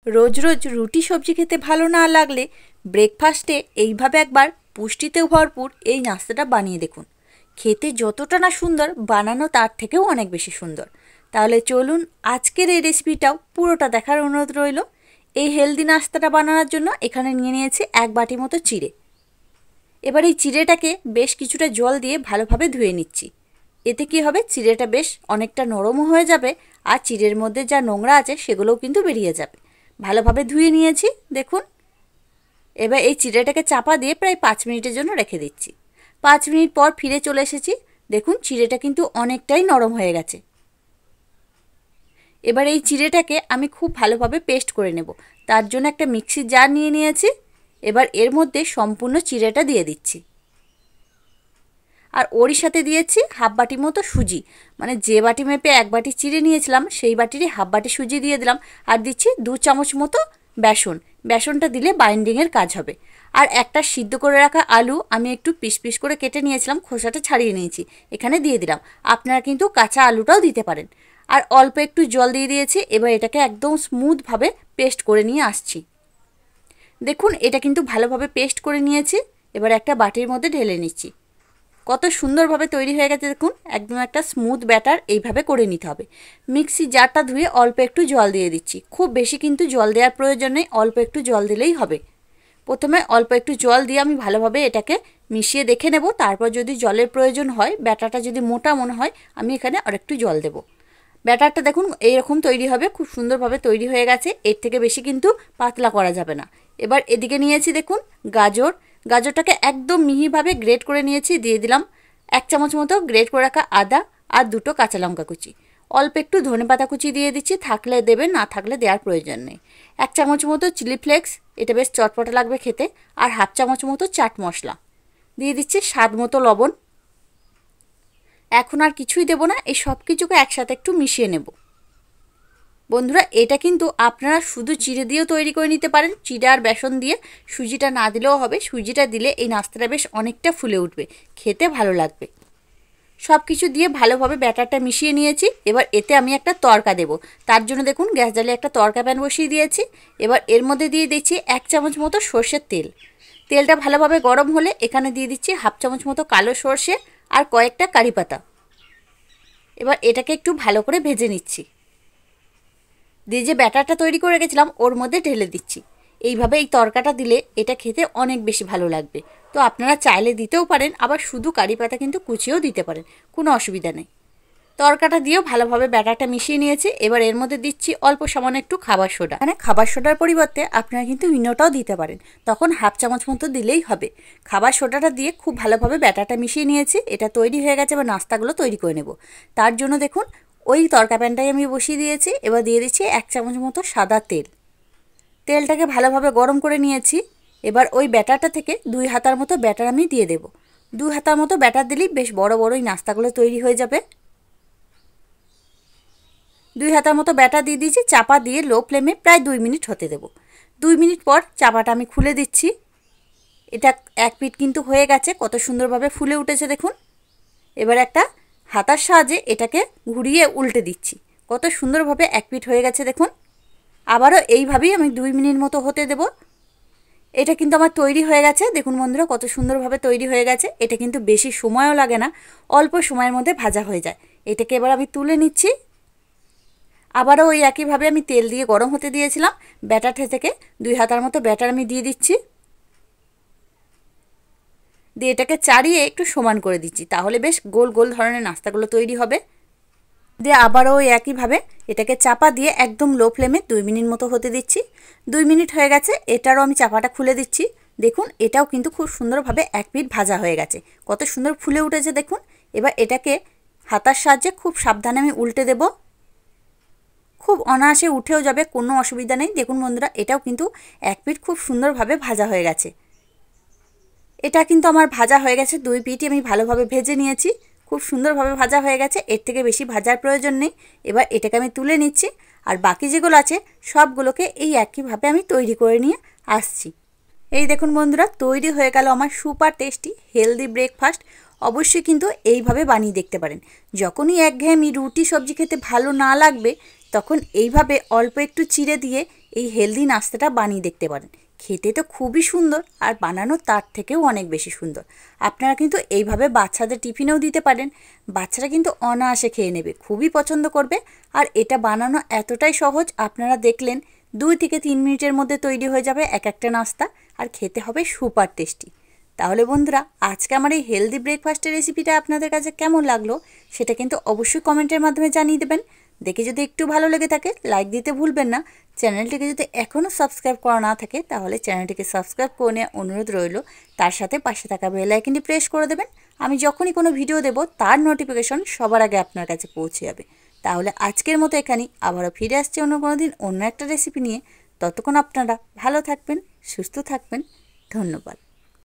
রোজ রোজ রুটি সবজি খেতে ভালো না লাগলে ব্রেকফাস্টে এইভাবে একবার পুষ্টিতেও ভরপুর এই নাস্তাটা বানিয়ে দেখুন। খেতে যতটা না সুন্দর, বানানো তার থেকেও অনেক বেশি সুন্দর। তাহলে চলুন আজকের এই রেসিপিটাও পুরোটা দেখার অনুরোধ রইল। এই হেলদি নাস্তাটা বানানোর জন্য এখানে নিয়ে নিয়েছি 1 বাটি মতো চিড়ে। এবার এই চিড়েটাকে বেশ কিছুটা জল দিয়ে ভালোভাবে ধুয়ে নিচ্ছি। এতে কি হবে, চিড়েটা বেশ অনেকটা নরমও হয়ে যাবে, আর চিড়ের মধ্যে যা নোংরা আছে সেগুলোও কিন্তু বেরিয়ে যাবে। ভালোভাবে ধুয়ে নিয়েছি দেখুন। এবার এই চিড়েটাকে চাপা দিয়ে প্রায় 5 মিনিটের জন্য রেখে দিচ্ছি। 5 মিনিট পর ফিরে চলে এসেছি। দেখুন চিড়েটা কিন্তু অনেকটাই নরম হয়ে গেছে। এবার এই চিড়েটাকে আমি খুব ভালোভাবে পেস্ট করে নেব। তার জন্য একটা মিক্সির জার নিয়ে নিয়েছি। এবার এর মধ্যে সম্পূর্ণ চিড়েটা দিয়ে দিচ্ছি, আর ওরই সাথে দিয়েছি হাফ বাটি মতো সুজি। মানে যে বাটি মেপে 1 বাটি চিড়ে নিয়েছিলাম সেই বাটিরই হাফ বাটি সুজি দিয়ে দিলাম। আর দিচ্ছি 2 চামচ মতো বেসন। বেসনটা দিলে বাইন্ডিংয়ের কাজ হবে। আর একটা সিদ্ধ করে রাখা আলু আমি একটু পিস পিস করে কেটে নিয়েছিলাম, খোসাটা ছাড়িয়ে নিয়েছি, এখানে দিয়ে দিলাম। আপনারা কিন্তু কাঁচা আলুটাও দিতে পারেন। আর অল্প একটু জল দিয়ে দিয়েছি। এবার এটাকে একদম স্মুথভাবে পেস্ট করে নিয়ে আসছি। দেখুন এটা কিন্তু ভালোভাবে পেস্ট করে নিয়েছি। এবার একটা বাটির মধ্যে ঢেলে নিচ্ছি। কত সুন্দরভাবে তৈরি হয়ে গেছে দেখুন। একদম একটা স্মুথ ব্যাটার এইভাবে করে নিতে হবে। মিক্সি জারটা ধুয়ে অল্প একটু জল দিয়ে দিচ্ছি। খুব বেশি কিন্তু জল দেওয়ার প্রয়োজন নেই, অল্প একটু জল দিলেই হবে। প্রথমে অল্প একটু জল দিয়ে আমি ভালোভাবে এটাকে মিশিয়ে দেখে নেব। তারপর যদি জলের প্রয়োজন হয়, ব্যাটারটা যদি মোটা মনে হয়, আমি এখানে আরেকটু জল দেব। ব্যাটারটা দেখুন এইরকম তৈরি হবে, খুব সুন্দরভাবে তৈরি হয়ে গেছে। এর থেকে বেশি কিন্তু পাতলা করা যাবে না। এবার এদিকে নিয়েছি দেখুন গাজর। গাজরটাকে একদম মিহিভাবে গ্রেট করে নিয়েছি। দিয়ে দিলাম 1 চামচ মতো গ্রেট করে রাখা আদা, আর 2টো কাঁচা লঙ্কা কুচি। অল্প একটু ধনেপাতা কুচি দিয়ে দিচ্ছি, থাকলে দেবেন, না থাকলে দেওয়ার প্রয়োজন নেই। 1 চামচ মতো চিলি ফ্লেক্স, এটা বেশ চটপটা লাগবে খেতে। আর হাফ চামচ মতো চাট মশলা দিয়ে দিচ্ছি, স্বাদ মতো লবণ। এখন আর কিছুই দেব না, এই সব কিছুকে একসাথে একটু মিশিয়ে নেব। বন্ধুরা এটা কিন্তু আপনারা শুধু চিড়ে দিয়েও তৈরি করে নিতে পারেন, চিড়ে আর বেসন দিয়ে। সুজিটা না দিলেও হবে, সুজিটা দিলে এই নাস্তাটা বেশ অনেকটা ফুলে উঠবে, খেতে ভালো লাগবে। সব কিছু দিয়ে ভালোভাবে ব্যাটারটা মিশিয়ে নিয়েছি। এবার এতে আমি একটা তড়কা দেব। তার জন্য দেখুন গ্যাস জ্বালিয়ে একটা তড়কা প্যান বসিয়ে দিয়েছি। এবার এর মধ্যে দিয়ে দিচ্ছি 1 চামচ মতো সর্ষের তেল। তেলটা ভালোভাবে গরম হলে এখানে দিয়ে দিচ্ছি হাফ চামচ মতো কালো সর্ষে আর কয়েকটা কারি পাতা। এবার এটাকে একটু ভালো করে ভেজে নিচ্ছি। দিয়ে যে ব্যাটারটা তৈরি করে রেখেছিলাম ওর মধ্যে ঢেলে দিচ্ছি। এইভাবে এই তরকাটা দিলে এটা খেতে অনেক বেশি ভালো লাগবে। তো আপনারা চাইলে দিতেও পারেন, আবার শুধু কারি পাতা কিন্তু কুচিয়েও দিতে পারেন, কোনো অসুবিধা নেই। তরকাটা দিয়েও ভালোভাবে ব্যাটারটা মিশিয়ে নিয়েছি। এবার এর মধ্যে দিচ্ছি অল্প সামান্য একটু খাবার সোডা। মানে খাবার সোডার পরিবর্তে আপনারা কিন্তু ইনোটাও দিতে পারেন, তখন হাফ চামচ মতো দিলেই হবে। খাবার সোডাটা দিয়ে খুব ভালোভাবে ব্যাটারটা মিশিয়ে নিয়েছি। এটা তৈরি হয়ে গেছে। এবার নাস্তাগুলো তৈরি করে নেব। তার জন্য দেখুন ওই তরকা প্যানটাই আমি বসিয়ে দিয়েছি। এবার দিয়ে দিচ্ছি 1 চামচ মতো সাদা তেল। তেলটাকে ভালোভাবে গরম করে নিয়েছি। এবার ওই ব্যাটারটা থেকে 2 হাতার মতো ব্যাটার আমি দিয়ে দেব। 2 হাতার মতো ব্যাটার দিলেই বেশ বড় বড় এই নাস্তাগুলো তৈরি হয়ে যাবে। 2 হাতার মতো ব্যাটার দিয়ে দিয়েছি। চাপা দিয়ে লো ফ্লেমে প্রায় 2 মিনিট হতে দেব। 2 মিনিট পর চাপাটা আমি খুলে দিচ্ছি। এটা এক পিঠ কিন্তু হয়ে গেছে, কত সুন্দরভাবে ফুলে উঠেছে দেখুন। এবার একটা হাতার সাহায্যে এটাকে ঘুরিয়ে উল্টে দিচ্ছি। কত সুন্দরভাবে এক পিঠ হয়ে গেছে দেখুন। আবারও এইভাবেই আমি 2 মিনিট মতো হতে দেব। এটা কিন্তু আমার তৈরি হয়ে গেছে। দেখুন বন্ধুরা কত সুন্দরভাবে তৈরি হয়ে গেছে। এটা কিন্তু বেশি সময়ও লাগে না, অল্প সময়ের মধ্যে ভাজা হয়ে যায়। এটাকে এবার আমি তুলে নিচ্ছি। আবারও ওই একইভাবে আমি তেল দিয়ে গরম হতে দিয়েছিলাম। ব্যাটারটা থেকে 2 হাতার মতো ব্যাটার আমি দিয়ে দিচ্ছি। দিয়ে এটাকে চাড়িয়ে একটু সমান করে দিচ্ছি, তাহলে বেশ গোল গোল ধরনের নাস্তাগুলো তৈরি হবে। দিয়ে আবারও ওই একইভাবে এটাকে চাপা দিয়ে একদম লো ফ্লেমে 2 মিনিট মতো হতে দিচ্ছি। 2 মিনিট হয়ে গেছে। এটারও আমি চাপাটা খুলে দিচ্ছি। দেখুন এটাও কিন্তু খুব সুন্দরভাবে এক পিঠ ভাজা হয়ে গেছে, কত সুন্দর ফুলে উঠেছে দেখুন। এবার এটাকে হাতার সাহায্যে খুব সাবধানে আমি উল্টে দেব। খুব অনায়াসে উঠেও যাবে, কোনো অসুবিধা নেই। দেখুন বন্ধুরা এটাও কিন্তু এক পিঠ খুব সুন্দরভাবে ভাজা হয়ে গেছে। এটা কিন্তু আমার ভাজা হয়ে গেছে। 2 পিঠই আমি ভালোভাবে ভেজে নিয়েছি, খুব সুন্দরভাবে ভাজা হয়ে গেছে। এর থেকে বেশি ভাজার প্রয়োজন নেই। এবার এটাকে আমি তুলে নিচ্ছি। আর বাকি যেগুলো আছে সবগুলোকে এই একইভাবে আমি তৈরি করে নিয়ে আসছি। এই দেখুন বন্ধুরা তৈরি হয়ে গেল আমার সুপার টেস্টি হেলদি ব্রেকফাস্ট। অবশ্যই কিন্তু এইভাবে বানিয়ে দেখতে পারেন। যখনই একঘেয়েমি রুটি সবজি খেতে ভালো না লাগবে তখন এইভাবে অল্প একটু চিড়ে দিয়ে এই হেলদি নাস্তাটা বানিয়ে দেখতে পারেন। খেতে তো খুবই সুন্দর আর বানানো তার থেকেও অনেক বেশি সুন্দর। আপনারা কিন্তু এইভাবে বাচ্চাদের টিফিনেও দিতে পারেন। বাচ্চারা কিন্তু অনায়াসে খেয়ে নেবে, খুবই পছন্দ করবে। আর এটা বানানো এতটাই সহজ, আপনারা দেখলেন 2 থেকে 3 মিনিটের মধ্যে তৈরি হয়ে যাবে এক একটা নাস্তা, আর খেতে হবে সুপার টেস্টি। তাহলে বন্ধুরা, আজকে আমার এই হেলদি ব্রেকফাস্টের রেসিপিটা আপনাদের কাছে কেমন লাগলো সেটা কিন্তু অবশ্যই কমেন্টের মাধ্যমে জানিয়ে দেবেন। দেখে যদি একটু ভালো লেগে থাকে লাইক দিতে ভুলবেন না। চ্যানেলটিকে যদি এখনও সাবস্ক্রাইব করা না থাকে তাহলে চ্যানেলটিকে সাবস্ক্রাইব করে নেওয়ার অনুরোধ রইল। তার সাথে পাশে থাকা বেল আইকনটি প্রেস করে দেবেন। আমি যখনই কোনো ভিডিও দেব তার নোটিফিকেশন সবার আগে আপনার কাছে পৌঁছে যাবে। তাহলে আজকের মতো এখানেই, আবারও ফিরে আসছে অন্য কোনো দিন অন্য একটা রেসিপি নিয়ে। ততক্ষণ আপনারা ভালো থাকবেন, সুস্থ থাকবেন। ধন্যবাদ।